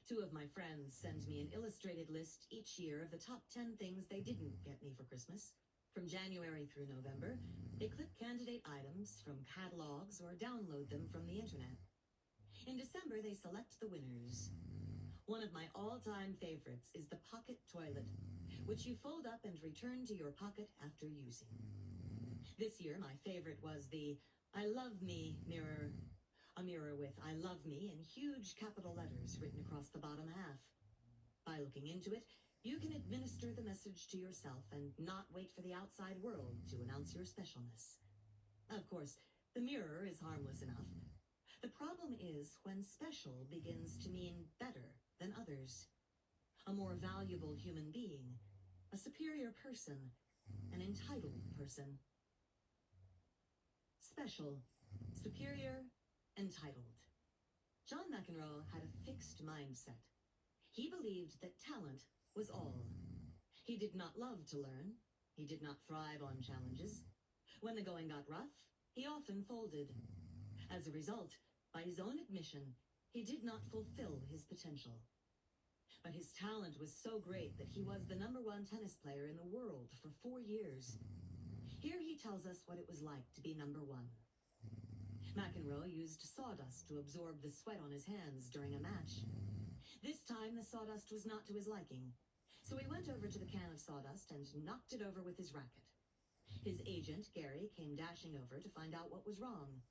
S2: 2 of my friends send me an illustrated list each year of the top 10 things they didn't get me for Christmas. From January through November, they clip candidate items from catalogs or download them from the internet. In December, they select the winners. One of my all-time favorites is the pocket toilet, which you fold up and return to your pocket after using. This year, my favorite was the "I love me" mirror. A mirror with "I love me" in huge capital letters written across the bottom half. By looking into it, you can administer the message to yourself and not wait for the outside world to announce your specialness. Of course, the mirror is harmless enough. The problem is when special begins to mean better than others. A more valuable human being, a superior person, an entitled person. Special, superior, entitled. John McEnroe had a fixed mindset. He believed that talent was all. He did not love to learn. He did not thrive on challenges. When the going got rough, he often folded. As a result, by his own admission, he did not fulfill his potential. But his talent was so great that he was the #1 tennis player in the world for 4 years. Here he tells us what it was like to be #1. McEnroe used sawdust to absorb the sweat on his hands during a match. This time, the sawdust was not to his liking, so he went over to the can of sawdust and knocked it over with his racket. His agent, Gary, came dashing over to find out what was wrong.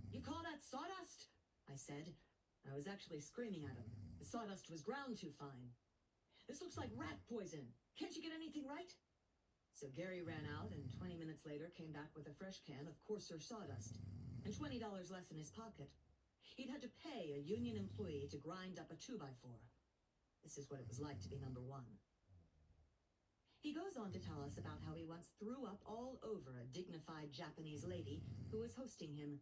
S2: "You call that sawdust?" I said. I was actually screaming at him. The sawdust was ground too fine. "This looks like rat poison. Can't you get anything right?" So Gary ran out, and 20 minutes later came back with a fresh can of coarser sawdust and $20 less in his pocket. He'd had to pay a union employee to grind up a 2x4. This is what it was like to be #1. He goes on to tell us about how he once threw up all over a dignified Japanese lady who was hosting him.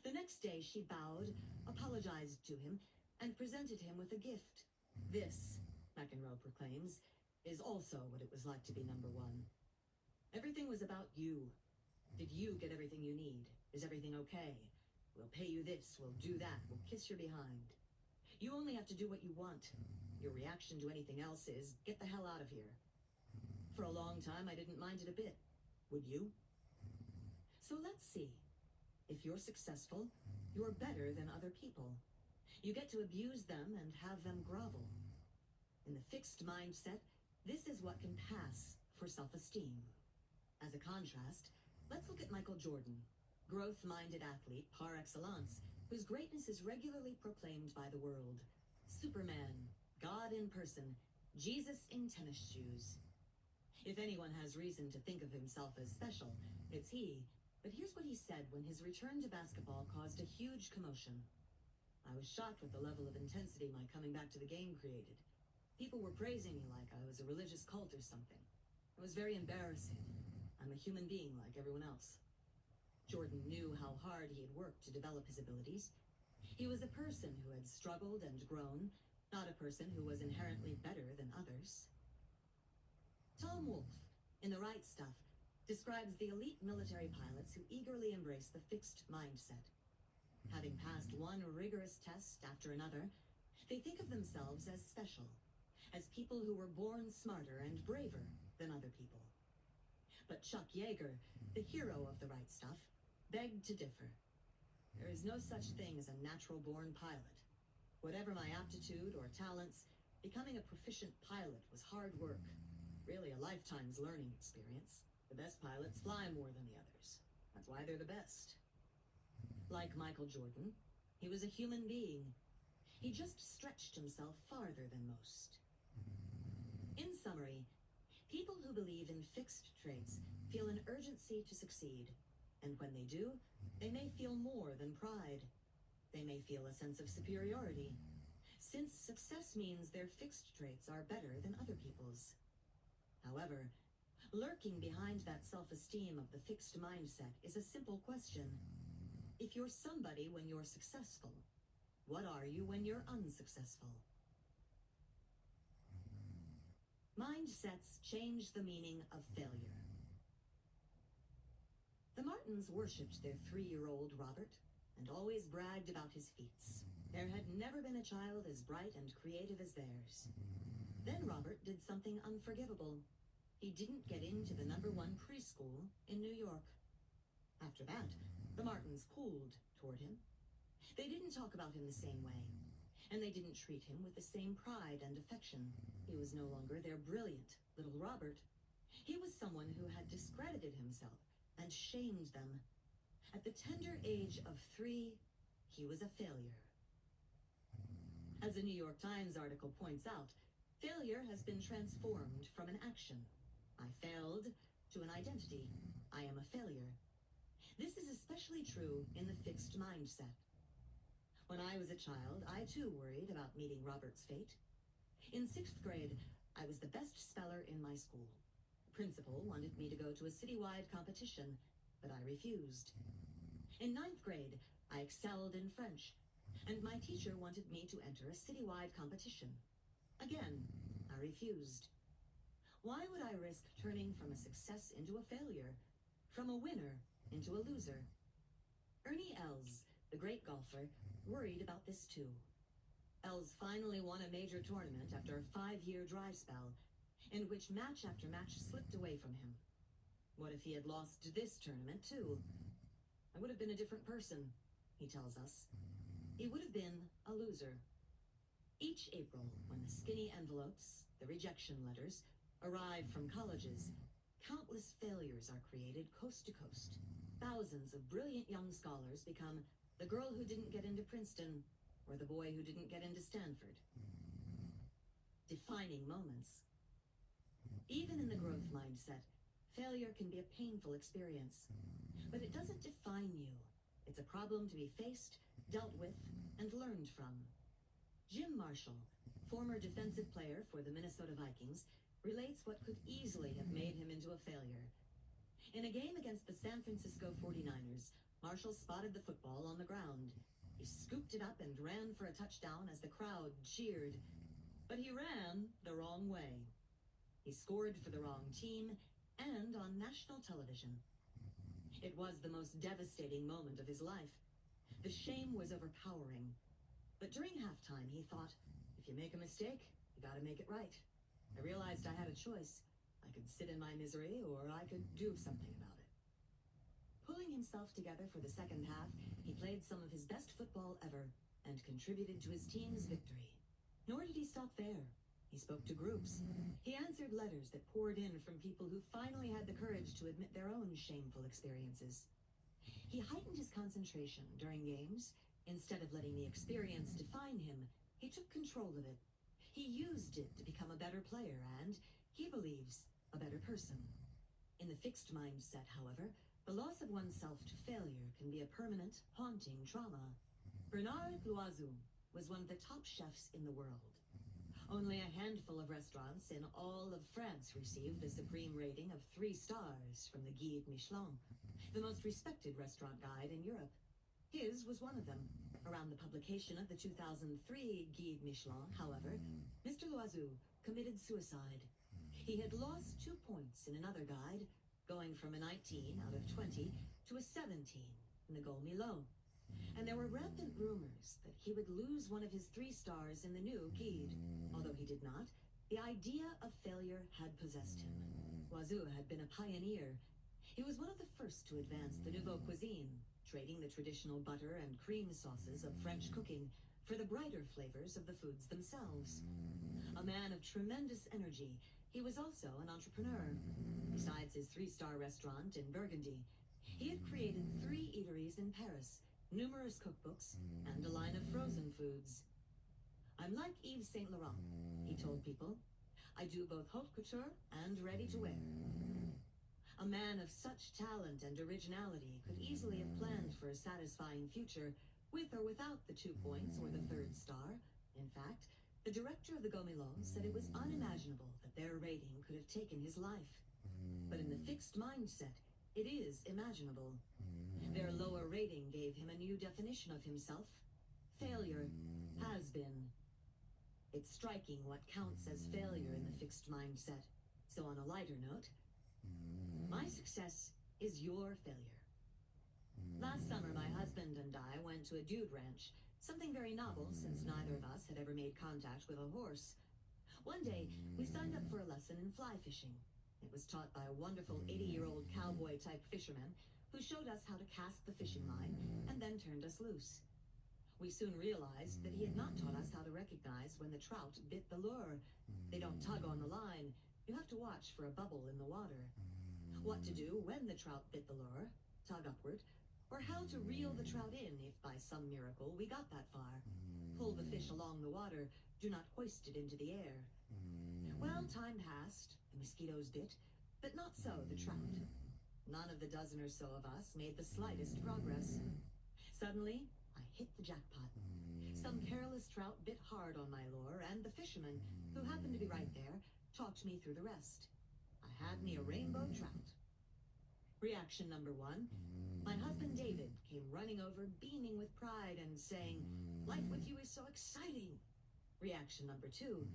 S2: The next day, she bowed, apologized to him, and presented him with a gift. This, McEnroe proclaims, is also what it was like to be #1. Everything was about you. Did you get everything you need? Is everything okay? We'll pay you this, we'll do that, we'll kiss your behind. You only have to do what you want. Your reaction to anything else is, "Get the hell out of here." For a long time, I didn't mind it a bit. Would you? So let's see. If you're successful, you're better than other people. You get to abuse them and have them grovel. In the fixed mindset, this is what can pass for self-esteem. As a contrast, let's look at Michael Jordan, growth-minded athlete par excellence, whose greatness is regularly proclaimed by the world. Superman, God in person, Jesus in tennis shoes. If anyone has reason to think of himself as special, it's he. But here's what he said when his return to basketball caused a huge commotion. "I was shocked with the level of intensity my coming back to the game created. People were praising me like I was a religious cult or something. It was very embarrassing. I'm a human being like everyone else." Jordan knew how hard he had worked to develop his abilities. He was a person who had struggled and grown, not a person who was inherently better than others. Tom Wolfe, in The Right Stuff, describes the elite military pilots who eagerly embrace the fixed mindset. Having passed one rigorous test after another, they think of themselves as special, as people who were born smarter and braver than other people. But Chuck Yeager, the hero of the right stuff, begged to differ. There is no such thing as a natural-born pilot. Whatever my aptitude or talents, becoming a proficient pilot was hard work. Really a lifetime's learning experience. The best pilots fly more than the others. That's why they're the best. Like Michael Jordan, he was a human being. He just stretched himself farther than most. In summary, people who believe in fixed traits feel an urgency to succeed. And when they do, they may feel more than pride. They may feel a sense of superiority, since success means their fixed traits are better than other people's. However, lurking behind that self-esteem of the fixed mindset is a simple question. If you're somebody when you're successful, what are you when you're unsuccessful? Mindsets change the meaning of failure. The Martins worshipped their 3-year-old Robert and always bragged about his feats. There had never been a child as bright and creative as theirs. Then Robert did something unforgivable. He didn't get into the #1 preschool in New York. After that, the Martins cooled toward him. They didn't talk about him the same way, and they didn't treat him with the same pride and affection. He was no longer their brilliant little Robert. He was someone who had discredited himself and shamed them. At the tender age of 3, he was a failure. As a New York Times article points out, failure has been transformed from an action. I failed to an identity. I am a failure. This is especially true in the fixed mindset. When I was a child, I too worried about meeting Robert's fate. In 6th grade, I was the best speller in my school. The principal wanted me to go to a citywide competition, but I refused. In 9th grade, I excelled in French, and my teacher wanted me to enter a citywide competition. Again, I refused. Why would I risk turning from a success into a failure, from a winner into a loser? Ernie Els, the great golfer, worried about this too. Els finally won a major tournament after a 5-year dry spell, in which match after match slipped away from him. What if he had lost this tournament too? I would have been a different person, he tells us. He would have been a loser. Each April, when the skinny envelopes, the rejection letters, arrive from colleges, countless failures are created coast to coast. Thousands of brilliant young scholars become the girl who didn't get into Princeton or the boy who didn't get into Stanford. Defining moments. Even in the growth mindset, failure can be a painful experience, but it doesn't define you. It's a problem to be faced, dealt with, and learned from. Jim Marshall, former defensive player for the Minnesota Vikings, relates what could easily have made him into a failure. In a game against the San Francisco 49ers, Marshall spotted the football on the ground. He scooped it up and ran for a touchdown as the crowd cheered. But he ran the wrong way. He scored for the wrong team and on national television. It was the most devastating moment of his life. The shame was overpowering. But during halftime, he thought, if you make a mistake, you gotta make it right. I realized I had a choice. I could sit in my misery, or I could do something about it. Pulling himself together for the second half, he played some of his best football ever and contributed to his team's victory. Nor did he stop there. He spoke to groups. He answered letters that poured in from people who finally had the courage to admit their own shameful experiences. He heightened his concentration during games. Instead of letting the experience define him, he took control of it. He used it to become a better player and, he believes, a better person. In the fixed mindset, however, the loss of oneself to failure can be a permanent, haunting trauma. Bernard Loiseau was one of the top chefs in the world. Only a handful of restaurants in all of France received the supreme rating of 3 stars from the Guide Michelin, the most respected restaurant guide in Europe. His was one of them. Around the publication of the 2003 Guide Michelin, however, Mr. Loiseau committed suicide. He had lost 2 points in another guide, going from a 19 out of 20 to a 17 in the Gold Milo. And there were rampant rumors that he would lose one of his 3 stars in the new Guide. Although he did not, the idea of failure had possessed him. WUWW had been a pioneer. He was one of the first to advance the nouveau cuisine, trading the traditional butter and cream sauces of French cooking for the brighter flavors of the foods themselves. A man of tremendous energy, he was also an entrepreneur. Besides his three-star restaurant in Burgundy, he had created 3 eateries in Paris, numerous cookbooks, and a line of frozen foods. I'm like Yves Saint Laurent, he told people. I do both haute couture and ready-to-wear. A man of such talent and originality could easily have planned for a satisfying future, with or without the 2 points or the 3rd star. In fact, the director of the Gomilons said it was unimaginable that their rating could have taken his life. But in the fixed mindset, it is imaginable. Their lower rating gave him a new definition of himself. Failure. Has been. It's striking what counts as failure in the fixed mindset. So on a lighter note, my success is your failure. Last summer, my husband and I went to a dude ranch, something very novel since neither of us had ever made contact with a horse. One day, we signed up for a lesson in fly fishing. It was taught by a wonderful 80-year-old cowboy-type fisherman who showed us how to cast the fishing line and then turned us loose. We soon realized that he had not taught us how to recognize when the trout bit the lure. They don't tug on the line. You have to watch for a bubble in the water. What to do when the trout bit the lure, tug upward, or how to reel the trout in if by some miracle we got that far. Pull the fish along the water, do not hoist it into the air. Well, time passed, the mosquitoes bit, but not so the trout. None of the dozen or so of us made the slightest progress. Suddenly, I hit the jackpot. Some careless trout bit hard on my lure, and the fisherman, who happened to be right there, talked me through the rest. I had me a rainbow trout. Reaction number 1. My husband David came running over, beaming with pride and saying, "Life with you is so exciting." Reaction number 2.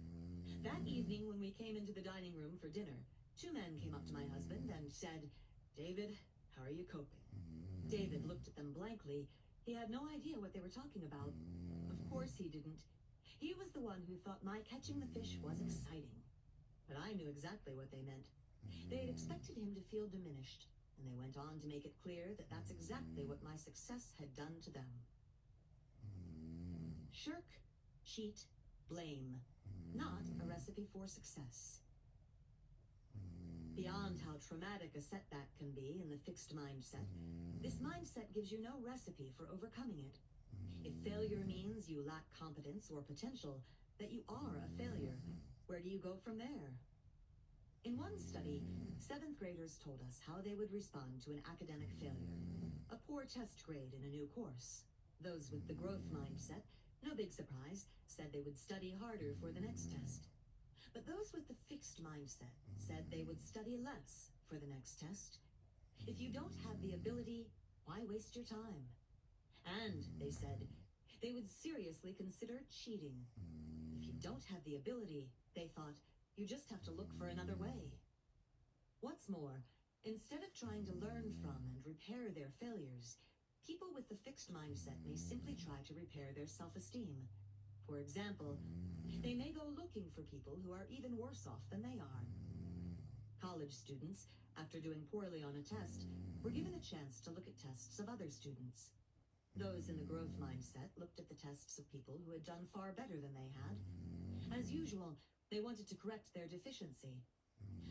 S2: That evening when we came into the dining room for dinner, 2 men came up to my husband and said, "David, how are you coping?" David looked at them blankly. He had no idea what they were talking about. Of course he didn't. He was the one who thought my catching the fish was exciting. But I knew exactly what they meant. They had expected him to feel diminished, and they went on to make it clear that that's exactly what my success had done to them. Shirk, cheat, blame. Not a recipe for success. Beyond how traumatic a setback can be in the fixed mindset, this mindset gives you no recipe for overcoming it. If failure means you lack competence or potential, that you are a failure, where do you go from there? In one study, 7th graders told us how they would respond to an academic failure, a poor test grade in a new course. Those with the growth mindset, no big surprise, said they would study harder for the next test. But those with the fixed mindset said they would study less for the next test. If you don't have the ability, why waste your time? And, they said, they would seriously consider cheating. If you don't have the ability, they thought, you just have to look for another way. What's more, instead of trying to learn from and repair their failures, people with the fixed mindset may simply try to repair their self-esteem. For example, they may go looking for people who are even worse off than they are. College students, after doing poorly on a test, were given a chance to look at tests of other students. Those in the growth mindset looked at the tests of people who had done far better than they had. As usual, they wanted to correct their deficiency.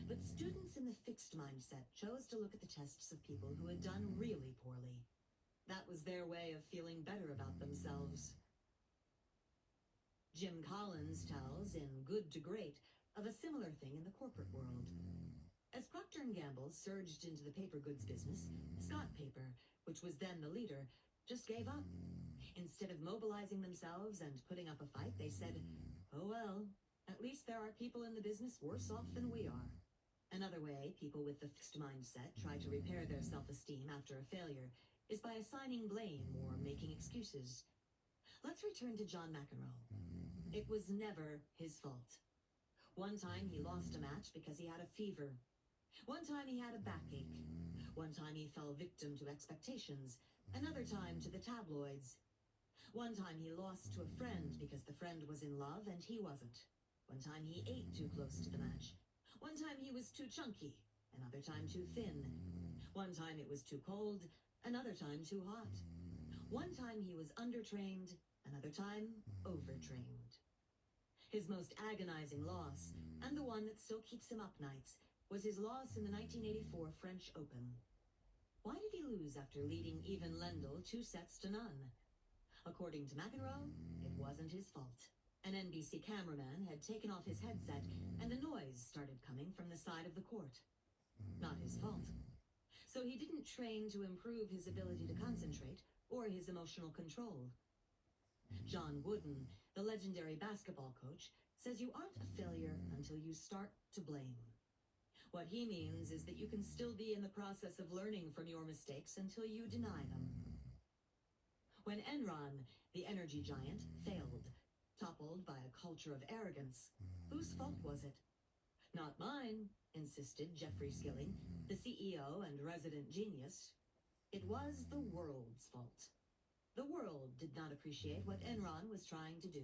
S2: But students in the fixed mindset chose to look at the tests of people who had done really poorly. That was their way of feeling better about themselves. Jim Collins tells, in Good to Great, of a similar thing in the corporate world. As Procter & Gamble surged into the paper goods business, Scott Paper, which was then the leader, just gave up. Instead of mobilizing themselves and putting up a fight, they said, "Oh well, at least there are people in the business worse off than we are." Another way people with the fixed mindset try to repair their self-esteem after a failure is by assigning blame or making excuses. Let's return to John McEnroe. It was never his fault. One time he lost a match because he had a fever. One time he had a backache. One time he fell victim to expectations. Another time to the tabloids. One time he lost to a friend because the friend was in love and he wasn't. One time he ate too close to the match. One time he was too chunky. another time too thin. One time it was too cold, another time too hot. One time he was undertrained, another time overtrained. His most agonizing loss, and the one that still keeps him up nights, was his loss in the 1984 French Open. Why did he lose after leading Even Lendl 2-0? According to McEnroe, it wasn't his fault. An NBC cameraman had taken off his headset, and a noise started coming from the side of the court. Not his fault. So he didn't train to improve his ability to concentrate or his emotional control. John Wooden, the legendary basketball coach, says you aren't a failure until you start to blame. What he means is that you can still be in the process of learning from your mistakes until you deny them. When Enron, the energy giant, failed, toppled by a culture of arrogance, whose fault was it? Not mine, insisted Jeffrey Skilling, the CEO and resident genius. It was the world's fault. The world did not appreciate what Enron was trying to do.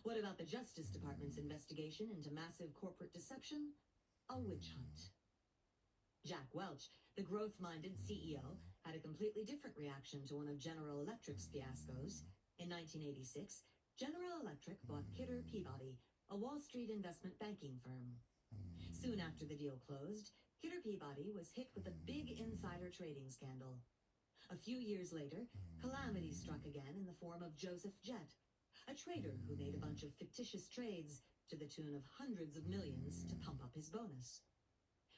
S2: What about the Justice Department's investigation into massive corporate deception? A witch hunt. Jack Welch, the growth-minded CEO, had a completely different reaction to one of General Electric's fiascos. In 1986, General Electric bought Kidder Peabody, a Wall Street investment banking firm. Soon after the deal closed, Kidder Peabody was hit with a big insider trading scandal. A few years later, calamity struck again in the form of Joseph Jett, a trader who made a bunch of fictitious trades to the tune of hundreds of millions to pump up his bonus.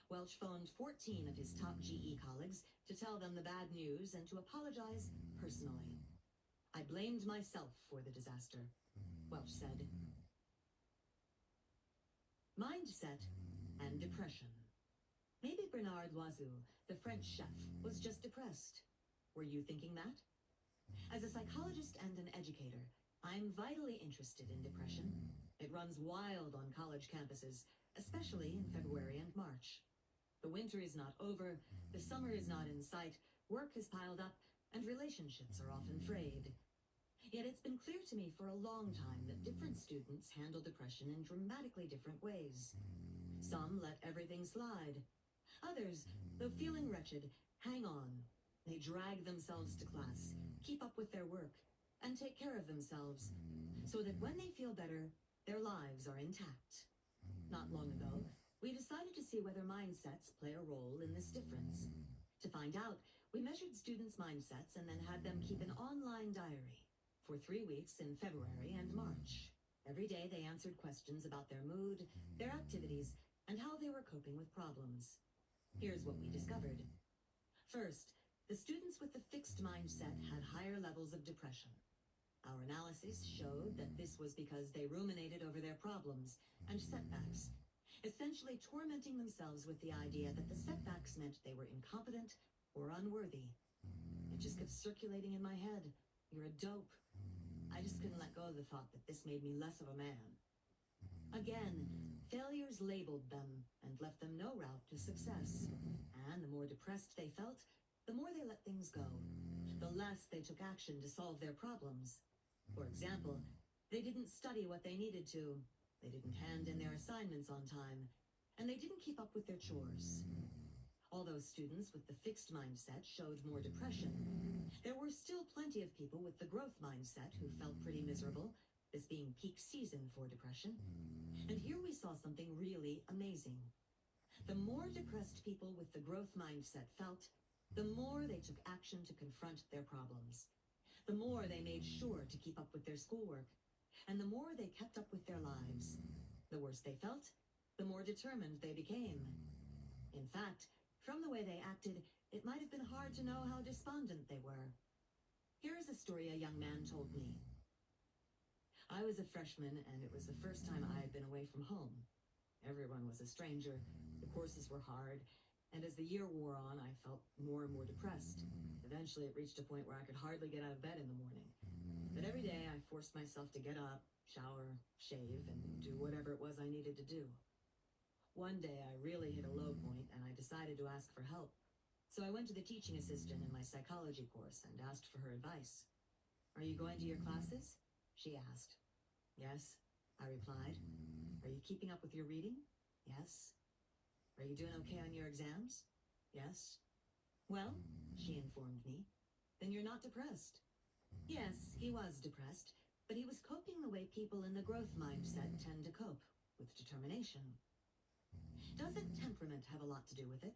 S2: Welch phoned 14 of his top GE colleagues to tell them the bad news and to apologize personally. I blamed myself for the disaster, Welch said. Mindset and depression. Maybe Bernard Loiseau, the French chef, was just depressed. Were you thinking that? As a psychologist and an educator, I'm vitally interested in depression. It runs wild on college campuses, especially in February and March. The winter is not over, the summer is not in sight, work has piled up, and relationships are often frayed. Yet it's been clear to me for a long time that different students handle depression in dramatically different ways. Some let everything slide. Others, though feeling wretched, hang on. They drag themselves to class, keep up with their work, and take care of themselves, so that when they feel better, their lives are intact. Not long ago, we decided to see whether mindsets play a role in this difference. To find out, we measured students' mindsets and then had them keep an online diary for 3 weeks in February and March. Every day they answered questions about their mood, their activities, and how they were coping with problems. Here's what we discovered. First, the students with the fixed mindset had higher levels of depression. Our analysis showed that this was because they ruminated over their problems and setbacks, essentially tormenting themselves with the idea that the setbacks meant they were incompetent or unworthy. It just kept circulating in my head. You're a dope. I just couldn't let go of the thought that this made me less of a man. Again, failures labeled them and left them no route to success. And the more depressed they felt, the more they let things go, the less they took action to solve their problems. For example, they didn't study what they needed to, they didn't hand in their assignments on time, and they didn't keep up with their chores. Although students with the fixed mindset showed more depression, there were still plenty of people with the growth mindset who felt pretty miserable, this being peak season for depression. And here we saw something really amazing. The more depressed people with the growth mindset felt, the more they took action to confront their problems. The more they made sure to keep up with their schoolwork, and the more they kept up with their lives. The worse they felt, the more determined they became. In fact, from the way they acted, it might have been hard to know how despondent they were. Here is a story a young man told me. I was a freshman, and it was the first time I had been away from home. Everyone was a stranger, the courses were hard, and as the year wore on, I felt more and more depressed. Eventually, it reached a point where I could hardly get out of bed in the morning. But every day, I forced myself to get up, shower, shave, and do whatever it was I needed to do. One day, I really hit a low point, and I decided to ask for help. So I went to the teaching assistant in my psychology course and asked for her advice. "Are you going to your classes?" she asked. "Yes," I replied. "Are you keeping up with your reading?" "Yes." Are you doing okay on your exams? Yes. Well, she informed me, then you're not depressed. Yes, he was depressed, but he was coping the way people in the growth mindset tend to cope, with determination. Doesn't temperament have a lot to do with it?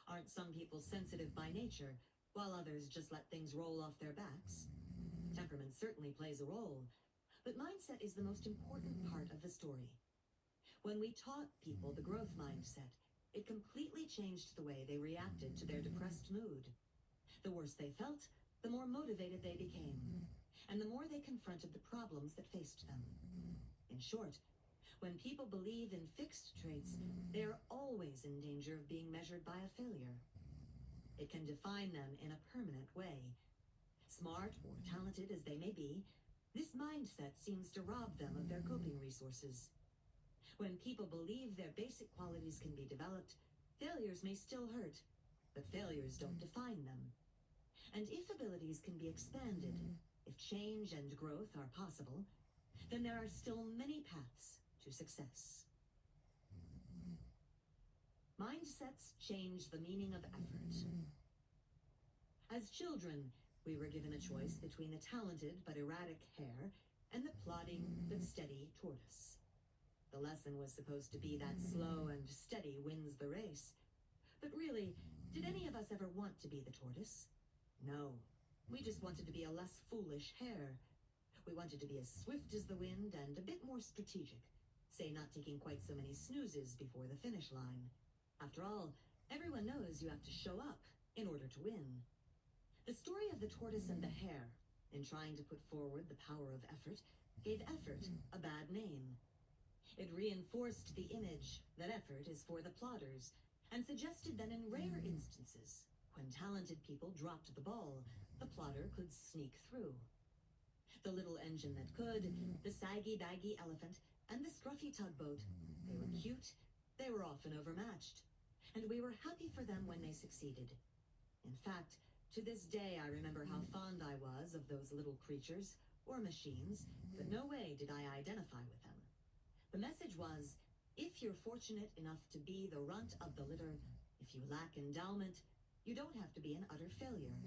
S2: Aren't some people sensitive by nature, while others just let things roll off their backs? Temperament certainly plays a role, but mindset is the most important part of the story. When we taught people the growth mindset, it completely changed the way they reacted to their depressed mood. The worse they felt, the more motivated they became, and the more they confronted the problems that faced them. In short, when people believe in fixed traits, they are always in danger of being measured by a failure. It can define them in a permanent way. Smart or talented as they may be, this mindset seems to rob them of their coping resources. When people believe their basic qualities can be developed, failures may still hurt, but failures don't define them. And if abilities can be expanded, if change and growth are possible, then there are still many paths to success. Mindsets change the meaning of effort. As children, we were given a choice between the talented but erratic hare and the plodding but steady tortoise. The lesson was supposed to be that slow and steady wins the race. But really, did any of us ever want to be the tortoise? No. We just wanted to be a less foolish hare. We wanted to be as swift as the wind and a bit more strategic, say not taking quite so many snoozes before the finish line. After all, everyone knows you have to show up in order to win. The story of the tortoise and the hare, in trying to put forward the power of effort, gave effort a bad name. It reinforced the image that effort is for the plodders, and suggested that in rare instances, when talented people dropped the ball, the plodder could sneak through. The little engine that could, the saggy-baggy elephant, and the scruffy tugboat, they were cute, they were often overmatched, and we were happy for them when they succeeded. In fact, to this day I remember how fond I was of those little creatures, or machines, but no way did I identify with them. The message was, if you're fortunate enough to be the runt of the litter, if you lack endowment, you don't have to be an utter failure.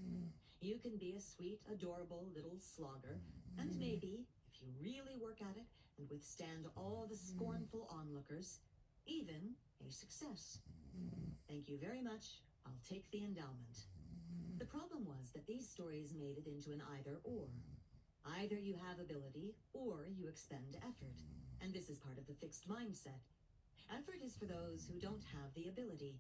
S2: You can be a sweet, adorable little slogger, and maybe, if you really work at it and withstand all the scornful onlookers, even a success. Thank you very much. I'll take the endowment. The problem was that these stories made it into an either-or. Either you have ability, or you expend effort. And this is part of the fixed mindset. Effort is for those who don't have the ability.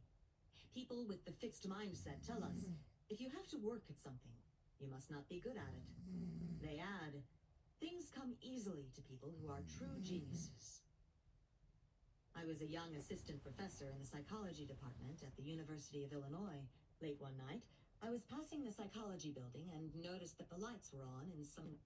S2: People with the fixed mindset tell us, if you have to work at something, you must not be good at it. They add, things come easily to people who are true geniuses. I was a young assistant professor in the psychology department at the University of Illinois. Late one night, I was passing the psychology building and noticed that the lights were on in some